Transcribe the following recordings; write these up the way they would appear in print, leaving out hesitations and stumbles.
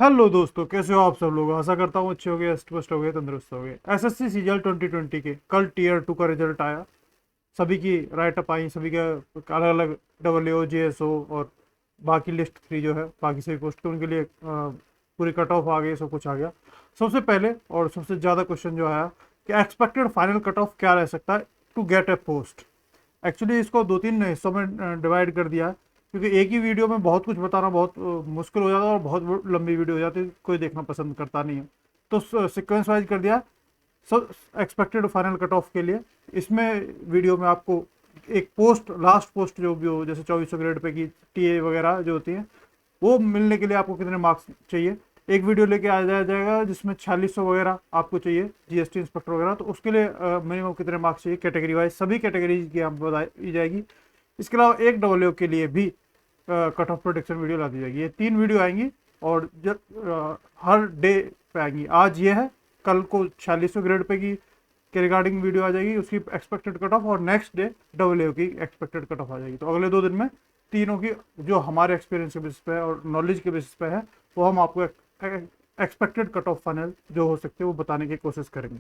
Hello दोस्तों, कैसे हो आप सब लोग। आशा करता हूँ अच्छे हो गए, स्वस्थ हो गए, तंदुरुस्त हो गए। एसएससी सीजीएल 2020 के कल टीयर 2 का रिजल्ट आया। सभी की राइटअप आई, सभी का अलग अलग डब्ल्यू जेएसओ और बाकी लिस्ट 3 जो है बाकी सभी पोस्ट के उनके लिए पूरी कट ऑफ आ गई, सब कुछ आ गया। सबसे पहले और सबसे ज़्यादा क्वेश्चन जो आया कि एक्सपेक्टेड फाइनल कट ऑफ क्या रह सकता है to get a post. Actually इसको दो तीन हिस्सों में डिवाइड कर दिया है, क्योंकि एक ही वीडियो में बहुत कुछ बताना बहुत मुश्किल हो जाता है और बहुत लंबी वीडियो हो जाती है, कोई देखना पसंद करता नहीं है। तो सीक्वेंस वाइज कर दिया सब एक्सपेक्टेड फाइनल कट ऑफ के लिए। इसमें वीडियो में आपको एक पोस्ट, लास्ट पोस्ट जो भी हो, जैसे 2400 ग्रेड पे की टीए वगैरह जो होती है, वो मिलने के लिए आपको कितने मार्क्स चाहिए, एक वीडियो लेके आ जाएगा जिसमें 4600 वगैरह आपको चाहिए जीएसटी इंस्पेक्टर वगैरह, तो उसके लिए मिनिमम कितने मार्क्स चाहिए कैटेगरी वाइज, सभी कैटेगरीज की आपको बताई जाएगी। इसके अलावा एक डब्ल्यू के लिए भी कट ऑफ प्रोडिक्शन वीडियो ला दी जाएगी। ये 3 वीडियो आएंगी और जब हर डे पे आएंगी। आज ये है, कल को 4600 ग्रेड पे की के रिगार्डिंग वीडियो आ जाएगी, उसकी एक्सपेक्टेड कट ऑफ, और नेक्स्ट डे डब्ल्यू की एक्सपेक्टेड कट ऑफ आ जाएगी। तो अगले 2 दिन में तीनों की जो हमारे एक्सपीरियंस के बेसिस पे है और नॉलेज के बेसिस पे है, वो हम आपको एक्सपेक्टेड कट ऑफ फाइनल जो हो सकते हैं वो बताने की कोशिश करेंगे।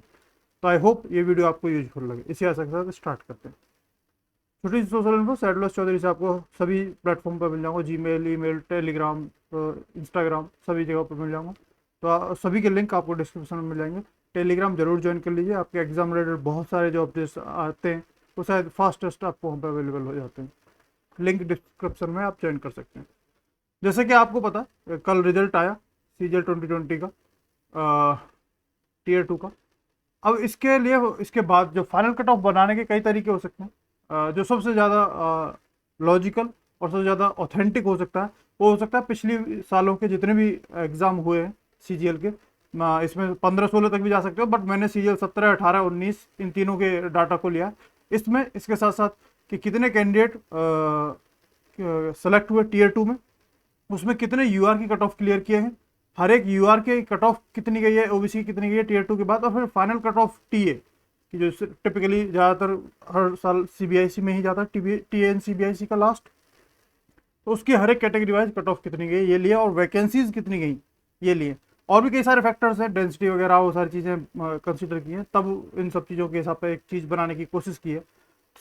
तो आई होप ये वीडियो आपको यूजफुल लगे। इसी आशा के साथ स्टार्ट करते हैं। छोटी सी सोशल इन्फो सैडलस चौधरी से आपको सभी प्लेटफॉर्म पर मिल जाऊंगा, जीमेल, ईमेल, टेलीग्राम, इंस्टाग्राम, सभी जगह पर मिल जाऊंगा। तो सभी के लिंक आपको डिस्क्रिप्शन में मिल जाएंगे। टेलीग्राम जरूर ज्वाइन कर लीजिए। आपके एग्जाम रिलेटेड बहुत सारे जो अपडेट्स आते हैं वो शायद फास्टेस्ट आपको वहाँ पर अवेलेबल हो जाते हैं। लिंक डिस्क्रिप्शन में आप ज्वाइन कर सकते हैं। जैसे कि आपको पता है, कल रिजल्ट आया सीजीएल 2020 का, टीयर 2 का। अब इसके लिए, इसके बाद जो फाइनल कट ऑफ बनाने के कई तरीके हो सकते हैं। जो सबसे ज़्यादा लॉजिकल और सबसे ज़्यादा ऑथेंटिक हो सकता है, वो हो सकता है पिछले सालों के जितने भी एग्ज़ाम हुए हैं सीजीएल के। इसमें 15-16 तक भी जा सकते हो, बट मैंने सीजीएल 17, 18, 19 इन तीनों के डाटा को लिया। इसमें इसके साथ साथ कि कितने कैंडिडेट सेलेक्ट हुए टीयर 2 में, उसमें कितने यूआर की कट ऑफ क्लियर किए हैं, हर एक यूआर के कट ऑफ कितनी गई है, ओबीसी की कितनी गई है टीयर 2 के बाद, और फिर फाइनल कट ऑफ टीए कि जो टिपिकली ज़्यादातर हर साल सीबीआईसी में ही जाता है, टीए एंड सीबीआईसी का लास्ट। तो उसकी हर एक कैटेगरी वाइज कट ऑफ कितनी गई ये लिया, और वैकेंसीज कितनी गई ये लिए। और भी कई सारे फैक्टर्स हैं, डेंसिटी वगैरह, वो सारी चीज़ें कंसिडर की हैं, तब इन सब चीज़ों के हिसाब से एक चीज़ बनाने की कोशिश की है।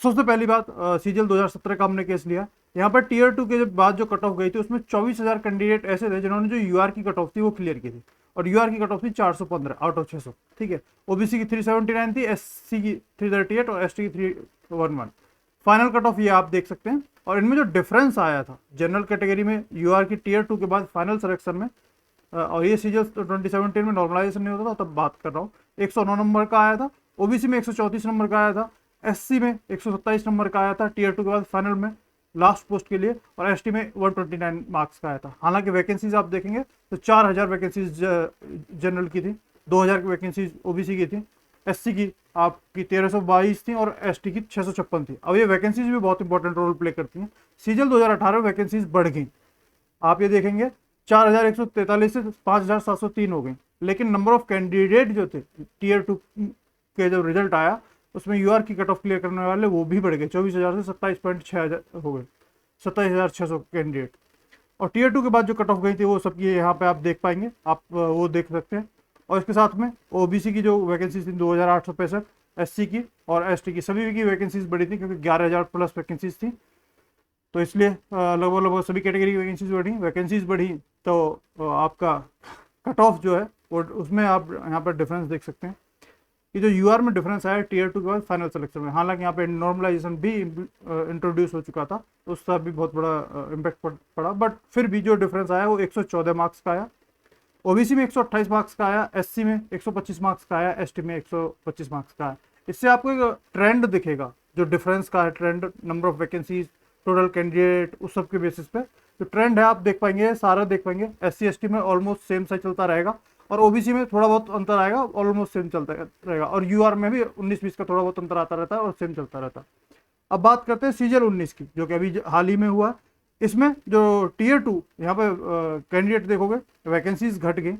सबसे पहली बात, सीजीएल 2017 का हमने केस लिया। यहाँ पर टीयर 2 के बाद जो कट ऑफ गई थी, उसमें 24,000 कैंडिडेट ऐसे थे जिन्होंने जो यूआर की कट ऑफ थी वो क्लियर की थी, और यूआर की कट ऑफ थी 415 आउट ऑफ 600। ठीक है, ओबीसी की 379 थी, एससी की 338 और एसटी की 311। फाइनल कट ऑफ ये आप देख सकते हैं। और इनमें जो डिफरेंस आया था जनरल कैटेगरी में यूआर की टीयर 2 के बाद फाइनल सिलेक्शन में, और ये सीजीएल 2017 में नॉर्मलाइजेशन नहीं होता था तब बात कर रहा हूँ, 109 नंबर का आया था, ओबीसी में 134 नंबर का आया था, एससी में 127 नंबर का आया था टीयर 2 के बाद फाइनल में लास्ट पोस्ट के लिए, और एसटी में 129 मार्क्स का आया था। हालांकि वैकेंसीज आप देखेंगे तो 4000 वैकेंसीज जनरल की थी, 2000 वैकेंसीज ओबीसी की थी, एससी की आपकी 1322 थी और एसटी की 656 थी। अब ये वैकेंसीज भी बहुत इंपॉर्टेंट रोल प्ले करती हैं। सीजीएल 2018 में वैकेंसीज बढ़ गई, आप ये देखेंगे 4143 से 5703 हो गई। लेकिन नंबर ऑफ कैंडिडेट जो थे टीयर 2 के जब रिजल्ट आया, उसमें यूआर की कट ऑफ क्लियर करने वाले वो भी बढ़ गए, 24,000 से 27,600 हो गए, 27,600 कैंडिडेट। और टीयर 2 के बाद जो कट ऑफ गई थी वो सबकी यहाँ पे आप देख पाएंगे, आप वो देख सकते हैं। और इसके साथ में ओबीसी की जो वैकेंसीज थी 2,865, एससी की और एसटी की सभी की वैकेंसीज बढ़ी थी, क्योंकि 11,000 प्लस वैकेंसीज थी। तो इसलिए लगभग लगभग सभी कैटेगरी की वैकेंसीज बढ़ी, तो आपका कट ऑफ जो है वो, उसमें आप यहाँ पर डिफरेंस देख सकते हैं कि जो यूआर में डिफरेंस आया टीयर 2 के बाद फाइनल सिलेक्शन में। हालांकि यहाँ पे नॉर्मलाइजेशन भी इंट्रोड्यूस हो चुका था, तो उसका भी बहुत बड़ा इम्पैक्ट पड़ा, बट फिर भी जो डिफरेंस आया वो 114 मार्क्स का आया। ओबीसी में 128 मार्क्स का आया, एससी में 125 मार्क्स का आया, एसटी में 125 मार्क्स का आया। इससे आपको एक ट्रेंड दिखेगा, जो डिफरेंस का है trend, number of vacancies, total candidate, उस सब के बेसिस पे जो ट्रेंड है आप देख पाएंगे, सारा देख पाएंगे। एससी एसटी में ऑलमोस्ट सेम साइज चलता रहेगा, और ओबीसी में थोड़ा बहुत अंतर आएगा, ऑलमोस्ट सेम चलता रहेगा, और यूआर में भी 19-20 का थोड़ा बहुत अंतर आता रहता है और सेम चलता रहता है। अब बात करते हैं सीजीएल 19 की, जो कि अभी हाल ही में हुआ। इसमें जो टीयर 2 यहाँ पे कैंडिडेट देखोगे, वैकेंसीज घट गई,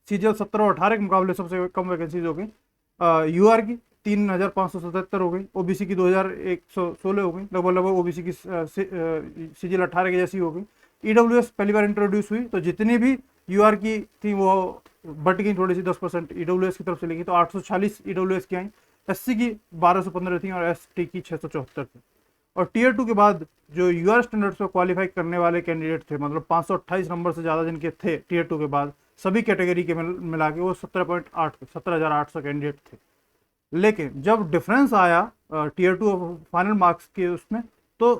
सीजीएल 17 और 18 के मुकाबले सबसे कम वैकेंसीज हो गई। यूआर की 3,577 हो गई, ओबीसी की 2,116 हो गई, लगभग लगभग ओबीसी की सीजीएल 18 की जैसी हो गई। ईडब्ल्यूएस पहली बार इंट्रोड्यूस हुई तो जितनी भी यूआर की थी वो बट गई थोड़ी सी, 10% ईडब्ल्यूएस की तरफ चली गई, तो 846 ईडब्ल्यूएस की आई, एससी की 1215 थी और एसटी की 674 थी। और टीयर 2 के बाद जो यूआर स्टैंडर्ड्स को क्वालिफाई करने वाले कैंडिडेट थे, मतलब 528 नंबर से ज़्यादा जिनके थे टीयर 2 के बाद सभी कैटेगरी के मिला के, वो 17.8 कैंडिडेट थे। लेकिन जब डिफरेंस आया टीयर 2 फाइनल मार्क्स के उसमें, तो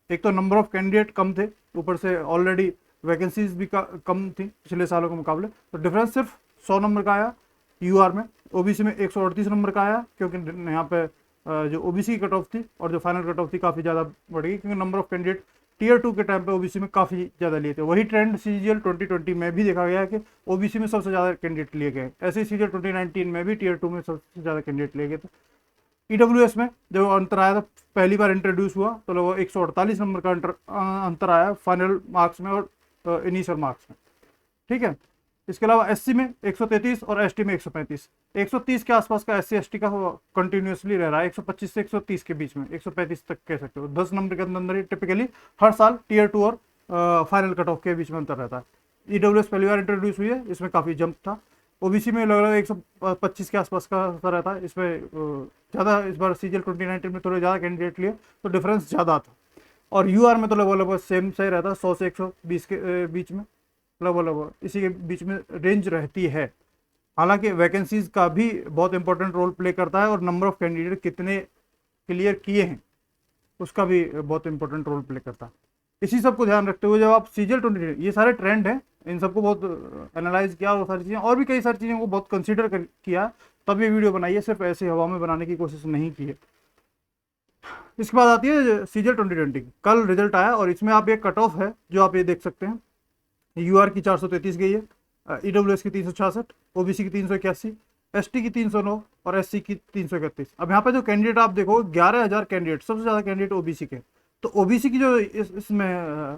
एक तो नंबर ऑफ कैंडिडेट कम थे, ऊपर से ऑलरेडी वैकेंसीज भी कम थी पिछले सालों के मुकाबले, तो डिफरेंस सिर्फ 100 नंबर का आया यूआर में। ओबीसी में 138 नंबर का आया, क्योंकि यहाँ पे जो ओबीसी की कट ऑफ थी और जो फाइनल कट ऑफ थी काफ़ी ज़्यादा बढ़ गई, क्योंकि नंबर ऑफ कैंडिडेट टीयर 2 के टाइम पे ओबीसी में काफ़ी ज़्यादा लिए थे। वही ट्रेंड सीजीएल 2020 में भी देखा गया है कि ओबीसी में सबसे ज़्यादा कैंडिडेट लिए गए। ऐसे ही सीजीएल 2019 में भी टीयर 2 में सबसे ज़्यादा कैंडिडेट लिए गए थे। ईडब्ल्यूएस में जो अंतर आया था, पहली बार इंट्रोड्यूस हुआ तो लगभग 148 नंबर का अंतर आया फाइनल मार्क्स में और इनिशियल मार्क्स में, ठीक है। इसके अलावा एससी में 133 और एसटी में 135, 130 के आसपास का एससी एसटी का कंटिन्यूसली रह रहा है, 125 से 130 के बीच में, 135 तक कह सकते हो। 10 नंबर के अंदर ही टिपिकली हर साल टीयर 2 और फाइनल कट ऑफ के बीच में अंतर रहता है। ईडब्ल्यूएस पहली बार इंट्रोड्यूस हुई है, इसमें काफ़ी जंप था। ओबीसी में लगभग 125 के आसपास का अंतर रहता है, इसमें ज़्यादा इस बार सीजीएल 2019 में थोड़े ज़्यादा कैंडिडेट लिए तो डिफरेंस ज़्यादा था। और यूआर में तो लगभग सेम सही रहता है, 100 से 120 के बीच में, लगभग इसी के बीच में रेंज रहती है। हालांकि वैकेंसीज का भी बहुत इंपॉर्टेंट रोल प्ले करता है और नंबर ऑफ कैंडिडेट कितने क्लियर किए हैं उसका भी बहुत इंपॉर्टेंट रोल प्ले करता है। इसी सब को ध्यान रखते हुए जब आप सीजीएल 20, ये सारे ट्रेंड हैं, इन सबको बहुत एनालाइज किया और सारी चीज़ें और भी कई सारी चीज़ों को बहुत कंसीडर किया, तब ये वीडियो बनाई है, सिर्फ ऐसे हवा में बनाने की कोशिश नहीं की है। इसके बाद आती है सीजीएल 2020, कल रिजल्ट आया और इसमें आप एक कट ऑफ है जो आप ये देख सकते हैं, यूआर की 433 गई है, ईडब्ल्यूएस की 366, ओबीसी की 381, एसटी की 309 और एससी की 331। अब यहाँ पे जो कैंडिडेट आप देखो 11,000 कैंडिडेट, सबसे ज़्यादा कैंडिडेट ओबीसी के। तो ओबीसी की जो इसमें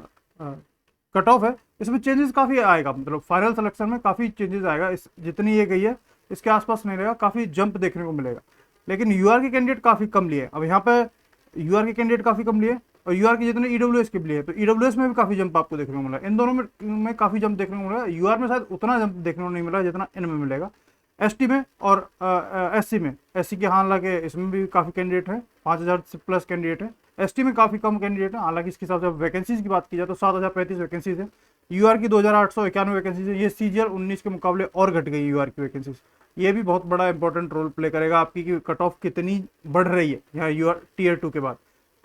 कट ऑफ है, इसमें चेंजेस काफ़ी आएगा, मतलब फाइनल सिलेक्शन में काफ़ी चेंजेस आएगा। इस जितनी ये गई है इसके आसपास नहीं रहेगा, काफ़ी जंप देखने को मिलेगा। लेकिन यूआर के कैंडिडेट काफ़ी कम लिए। अब यहाँ पे यूआर के कैंडिडेट काफ़ी कम लिए और यूआर के जितने ईडब्ल्यूएस के लिए, तो ईडब्ल्यूएस में भी काफ़ी जंप आपको देखने को मिला। इन दोनों में काफ़ी जंप देखने को मिला। यूआर में शायद उतना जंप देखने को नहीं मिला जितना इनमें मिलेगा, एसटी में और एससी में। एससी के हालांकि इसमें भी काफ़ी कैंडिडेट है, 5,000 से प्लस कैंडिडेट है। एसटी में काफ़ी कम कैंडिडेट है, हालांकि इसके हिसाब से वैकेंसीज की बात की जाए तो 7,035 वैकेंसीज है। यूआर की 2,891 वैकेंसीज है, ये सीजीएल 19 के मुकाबले और घट गई यूआर की वैकेंसीज। ये भी बहुत बड़ा इंपॉर्टेंट रोल प्ले करेगा आपकी कि कट ऑफ कितनी बढ़ रही है यहाँ यूआर टीयर 2 के बाद।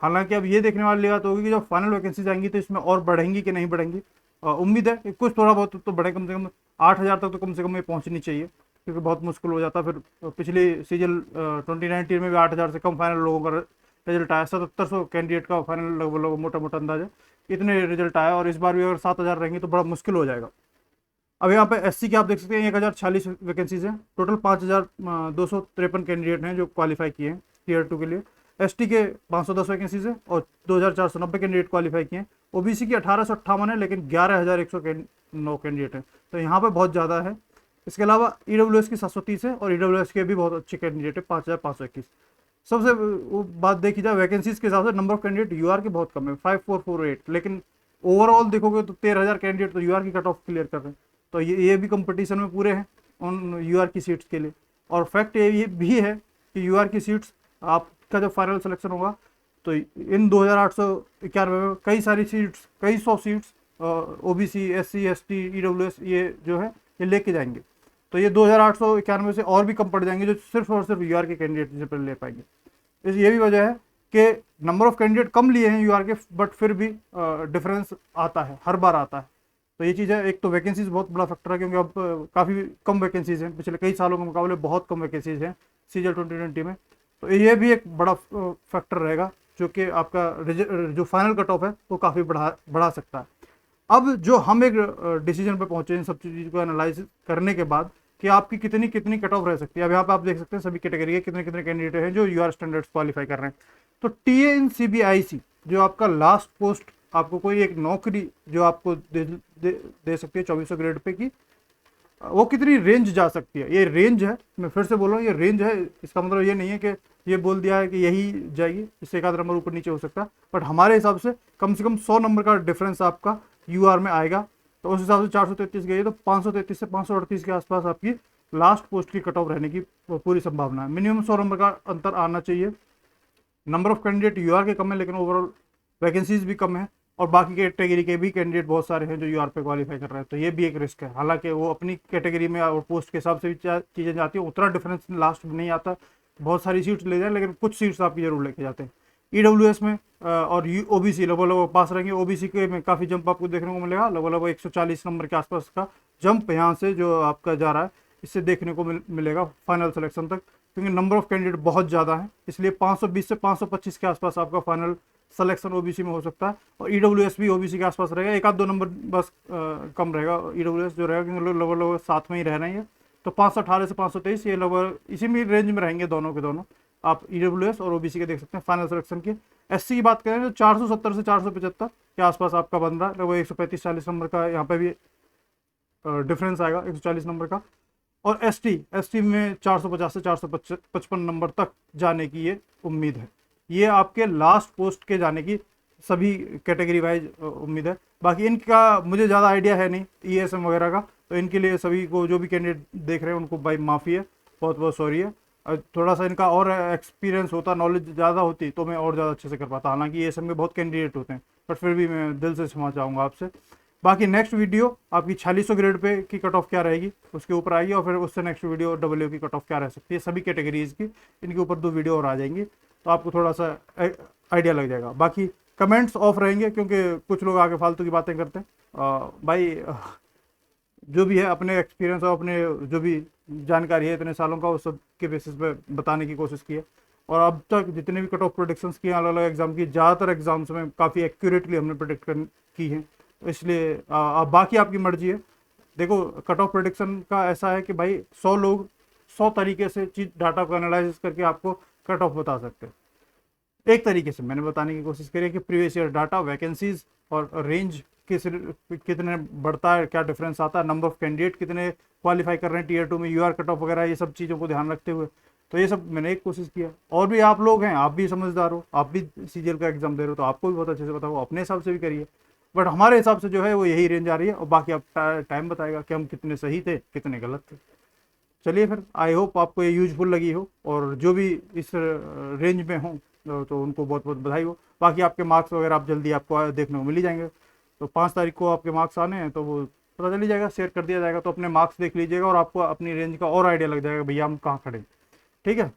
हालांकि अब ये देखने वाली बात होगी कि जब फाइनल वैकेंसीज आएंगी तो इसमें और बढ़ेंगी कि नहीं बढ़ेंगी। उम्मीद है कि कुछ थोड़ा बहुत तो बढ़े, कम से कम 8,000 तक तो कम से कम ये पहुँचनी चाहिए, क्योंकि बहुत मुश्किल हो जाता। फिर पिछले सीजन 2019 में भी 8,000 से कम फाइनल लोगों का रिजल्ट आया, 7,700 कैंडिडेट का फाइनल लगभग मोटा मोटा अंदाज है, इतने रिजल्ट आया। और इस बार भी अगर 7,000 रहेंगी तो बड़ा मुश्किल हो जाएगा। अब यहाँ पे एससी के आप देख सकते हैं 1,046 वैकेंसीज हैं, टोटल 5,253 कैंडिडेट हैं जो क्वालिफाई किए हैं टीयर 2 के लिए। एसटी के 510 वैकेंसीज हैं और 2,490 कैंडिडेट क्वालिफाई किए हैं। ओबीसी की 1,858 है, लेकिन 11,109 कैंडिडेट हैं, तो यहाँ पे बहुत ज़्यादा है। इसके अलावा ईडब्ल्यूएस की 730 है और ईडब्ल्यूएस के भी बहुत अच्छे कैंडिडेट है, 5,521। सबसे बात देखी जाए वैकेंसीज के हिसाब से, नंबर ऑफ कैंडिडेट यूआर के बहुत कम है, 5,448, लेकिन ओवरऑल देखोगे तो 13,000 कैंडिडेट तो यूआर की कट ऑफ क्लियर कर रहे हैं। तो ये भी कंपटीशन में पूरे हैं उन यूआर की सीट्स के लिए। और फैक्ट ये भी है कि यूआर की सीट्स आपका जब फाइनल सिलेक्शन होगा तो इन 2,891 में कई सारी सीट्स, कई 100 seats OBC, SC, ST, EWS ये जो है ये लेके जाएंगे। तो ये 2,891 से और भी कम पड़ जाएंगे, जो सिर्फ और सिर्फ यूआर के कैंडिडेट ले पाएंगे। ये भी वजह है कि नंबर ऑफ कैंडिडेट कम लिए हैं यूआर के, बट फिर भी डिफरेंस आता है, हर बार आता है। तो ये चीज़ है। एक तो वैकेंसीज बहुत बड़ा फैक्टर है, क्योंकि अब काफ़ी कम वैकेंसीज हैं, पिछले कई सालों के मुकाबले बहुत कम वैकेंसीज हैं सीजीएल 2020 में। तो ये भी एक बड़ा फैक्टर रहेगा जो कि आपका जो फाइनल कट ऑफ है वो काफ़ी बढ़ा सकता है। अब जो हम एक डिसीजन पे पहुंचे इन सब चीज़ को एनालाइज करने के बाद कि आपकी कितनी कट ऑफ रह सकती है। अब यहाँ पे आप देख सकते हैं सभी कैटेगरी के कितने कैंडिडेट हैं जो यूआर स्टैंडर्ड्स क्वालिफाई कर रहे हैं। तो टीए इन सीबीआईसी जो आपका लास्ट पोस्ट, आपको कोई एक नौकरी जो आपको दे सकती है 2400 ग्रेड पे की, वो कितनी रेंज जा सकती है। ये रेंज है, मैं फिर से बोल रहा हूँ, ये रेंज है। इसका मतलब ये नहीं है कि ये बोल दिया है कि यही जाएगी, इससे एक आध नंबर ऊपर नीचे हो सकता है, बट हमारे हिसाब से कम 100 नंबर का डिफरेंस आपका यूआर में आएगा। तो उस हिसाब से 433 गई है, तो 533 से 538 के आसपास आपकी लास्ट पोस्ट की कट ऑफ रहने की पूरी संभावना है। मिनिमम 100 नंबर का अंतर आना चाहिए। नंबर ऑफ कैंडिडेट यूआर के कम है, लेकिन ओवरऑल वैकेंसीज भी कम है, और बाकी कैटेगरी के भी कैंडिडेट बहुत सारे हैं जो यूआर पे क्वालिफाई कर रहे हैं, तो ये भी एक रिस्क है। हालांकि वो अपनी कैटेगरी में और पोस्ट के हिसाब से भी चीज़ें जाती हैं, उतना डिफरेंस लास्ट में नहीं आता, बहुत सारी सीट्स ले जाए, लेकिन कुछ सीट्स आपकी जरूर लेके जाते हैं। ईडब्ल्यूएस में और ओबीसी लगभग पास रहेंगे। ओबीसी के में काफ़ी जंप आपको देखने को मिलेगा, लगभग 140 नंबर के आसपास का जंप यहाँ से जो आपका जा रहा है, इससे देखने को मिलेगा फाइनल सिलेक्शन तक, क्योंकि नंबर ऑफ कैंडिडेट बहुत ज़्यादा है, इसलिए 520 से 525 के आसपास आपका फाइनल सिलेक्शन ओबीसी में हो सकता है। और ईडब्ल्यूएस भी ओबीसी के आसपास रहेगा, एक आध 2 नंबर बस कम रहेगा ईडब्ल्यूएस जो रहेगा, क्योंकि लगभग साथ में ही रह रहे हैं। तो 518 से 523 ये लगभग इसी में रेंज में रहेंगे दोनों के दोनों। आप ईडब्ल्यूएस और ओबीसी के देख सकते हैं फाइनल सिलेक्शन की। एससी की बात करें तो 470 से 475 के आसपास आपका बन रहा है, लगभग 135-40 नंबर का यहाँ पे भी डिफरेंस आएगा, 140 नंबर का। और एसटी में 450 से 455 नंबर तक जाने की ये उम्मीद है। ये आपके लास्ट पोस्ट के जाने की सभी कैटेगरी वाइज उम्मीद है। बाकी इनका मुझे ज़्यादा आइडिया है नहीं ईएसएम वगैरह का, तो इनके लिए सभी को जो भी कैंडिडेट देख रहे हैं उनको भाई माफ़ी है, बहुत बहुत सॉरी है। थोड़ा सा इनका और एक्सपीरियंस होता, नॉलेज ज़्यादा होती, तो मैं और ज़्यादा अच्छे से कर पाता। हालांकि ईएसएम में बहुत कैंडिडेट होते हैं, बट फिर भी मैं दिल से क्षमा चाहूँगा आपसे। बाकी नेक्स्ट वीडियो आपकी 4600 ग्रेड पे की कट ऑफ क्या रहेगी उसके ऊपर आएगी, और फिर उससे नेक्स्ट वीडियो डब्ल्यू की कट ऑफ क्या रह सकती है, सभी कैटेगरीज की इनके ऊपर 2 वीडियो और आ जाएंगी, तो आपको थोड़ा सा आइडिया लग जाएगा। बाकी कमेंट्स ऑफ रहेंगे, क्योंकि कुछ लोग आगे फालतू की बातें करते हैं। भाई जो भी है अपने एक्सपीरियंस और अपने जो भी जानकारी है इतने सालों का, उस सब के बेसिस पे बताने की कोशिश की है। और अब तक जितने भी कट ऑफ प्रोडिक्शंस किए अलग अलग एग्जाम की, ज़्यादातर एग्जाम्स में काफ़ी एक्यूरेटली हमने प्रोडिक्ट की है, इसलिए बाकी आपकी मर्जी है। देखो कट ऑफ प्रोडिक्शन का ऐसा है कि भाई 100 लोग 100 तरीके से चीज डाटा को एनालाइज करके आपको कट ऑफ बता सकते हैं। एक तरीके से मैंने बताने की कोशिश करी है कि प्रीवियस ईयर डाटा, वैकेंसीज और रेंज कितने बढ़ता है, क्या डिफरेंस आता है, नंबर ऑफ कैंडिडेट कितने क्वालिफाई कर रहे हैं टीयर 2 में, यूआर कट ऑफ वगैरह, ये सब चीज़ों को ध्यान रखते हुए, तो ये सब मैंने एक कोशिश किया। और भी आप लोग हैं, आप भी समझदार हो, आप भी सीजीएल का एग्जाम दे रहे हो, तो आपको भी बहुत अच्छे से पता हो, अपने हिसाब से भी करिए। बट हमारे हिसाब से जो है वो यही रेंज आ रही है, और बाकी अब टाइम बताएगा कि हम कितने सही थे कितने गलत थे। चलिए फिर, आई होप आपको ये यूजफुल लगी हो, और जो भी इस रेंज में हो तो उनको बहुत बहुत बधाई हो। बाकी आपके मार्क्स वगैरह आप जल्दी आपको देखने को मिल ही जाएंगे, तो 5 तारीख को आपके मार्क्स आने हैं, तो वो पता चल ही जाएगा, शेयर कर दिया जाएगा, तो अपने मार्क्स देख लीजिएगा और आपको अपनी रेंज का और आइडिया लग जाएगा भैया हम कहाँ खड़े। ठीक है,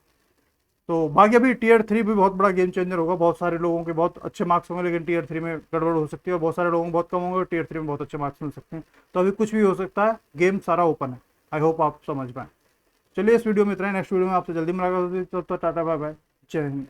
तो बाकी अभी टीयर 3 भी बहुत बड़ा गेम चेंजर होगा। बहुत सारे लोगों के बहुत अच्छे मार्क्स होंगे, लेकिन टीयर 3 में गड़बड़ हो सकती है, और बहुत सारे लोगों को बहुत कम होंगे, टीयर 3 में बहुत अच्छे मार्क्स मिल सकते हैं। तो अभी कुछ भी हो सकता है, गेम सारा ओपन है। आई होप आप समझ पाए। चलिए इस वीडियो में इतना ही, नेक्स्ट वीडियो में आपसे जल्दी मुलाकात होती है, तब तक टाटा बाय बाय, जय हिंद।